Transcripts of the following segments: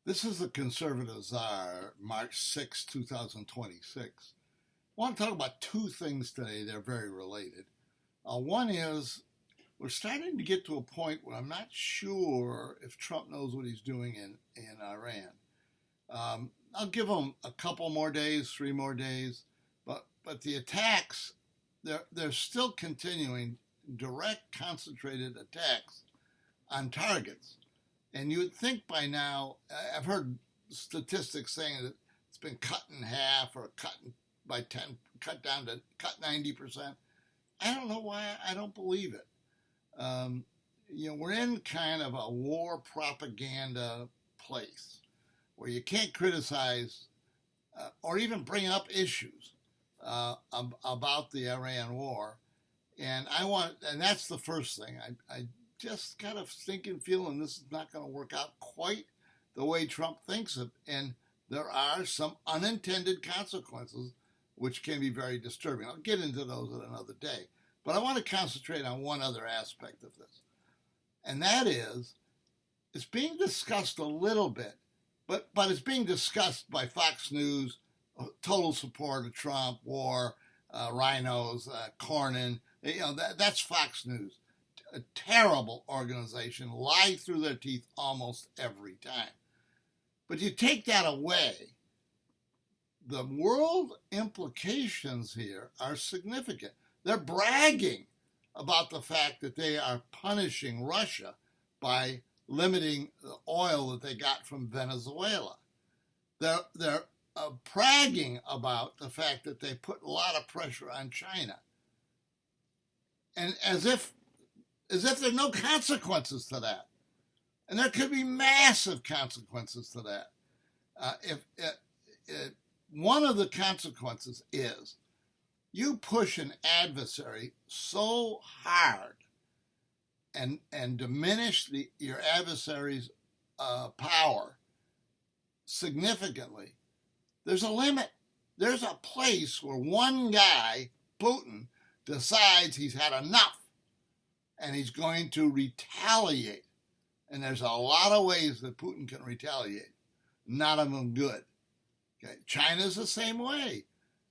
This is the Conservative Czar, March 6, 2026. I want to talk about two things today. They're very related. One is we're starting to get to a point where I'm not sure if Trump knows what he's doing in Iran. I'll give him a couple more days, 3 more days, but the attacks, they're still continuing, direct, concentrated attacks on targets. And you would think by now, I've heard statistics saying that it's been cut in half or cut by 10, cut 90%. I don't know why I don't believe it. We're in kind of a war propaganda place where you can't criticize or even bring up issues about the Iran war. And that's the first thing. I just got a stinking feeling this is not going to work out quite the way Trump thinks it. And there are some unintended consequences which can be very disturbing. I'll get into those at another day. But I want to concentrate on one other aspect of this. And that is, it's being discussed a little bit, but it's being discussed by Fox News, total support of Trump, war, rhinos, Cornyn. That's Fox News. A terrible organization, lie through their teeth almost every time. But you take that away, the world implications here are significant. They're bragging about the fact that they are punishing Russia by limiting the oil that they got from Venezuela. They're bragging about the fact that they put a lot of pressure on China. And as if there are no consequences to that. And there could be massive consequences to that. One of the consequences is you push an adversary so hard and diminish your adversary's power significantly, there's a limit. There's a place where one guy, Putin, decides he's had enough and he's going to retaliate. And there's a lot of ways that Putin can retaliate. None of them good. Okay, China's the same way.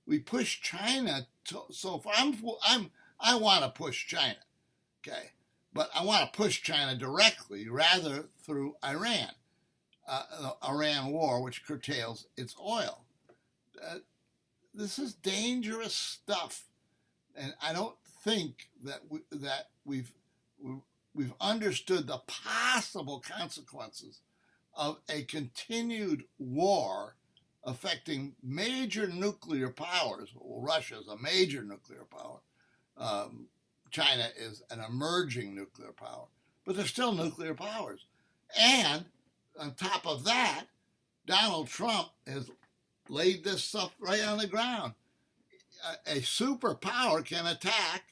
We push China so far. I want to push China, okay, but I want to push China directly rather through Iran, the Iran war, which curtails its oil. This is dangerous stuff, and I don't think that we've understood the possible consequences of a continued war affecting major nuclear powers. Well, Russia is a major nuclear power. China is an emerging nuclear power. But they're still nuclear powers. And on top of that, Donald Trump has laid this stuff right on the ground. A superpower can attack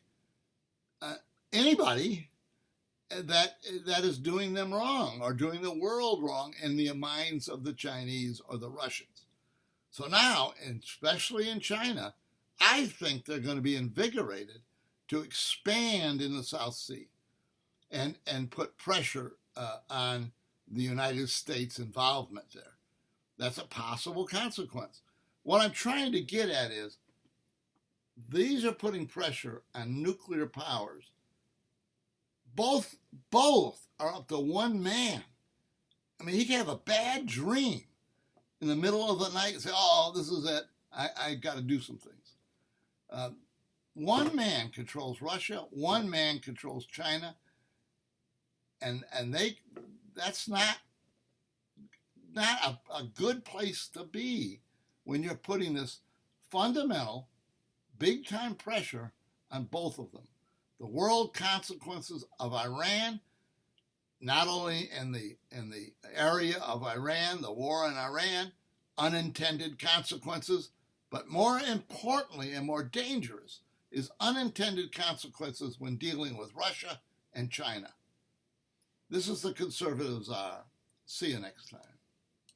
anybody that is doing them wrong or doing the world wrong in the minds of the Chinese or the Russians. So now, especially in China, I think they're going to be invigorated to expand in the South Sea and put pressure on the United States' involvement there. That's a possible consequence. What I'm trying to get at is these are putting pressure on nuclear powers. Both are up to one man. I mean, he can have a bad dream in the middle of the night and say, oh, this is it. I got to do some things. One man controls Russia. One man controls China. And that's not a good place to be when you're putting this fundamental, big-time pressure on both of them. The world consequences of Iran, not only in the area of Iran, the war in Iran, unintended consequences, but more importantly and more dangerous is unintended consequences when dealing with Russia and China. This is the Conservative Czar. See you next time.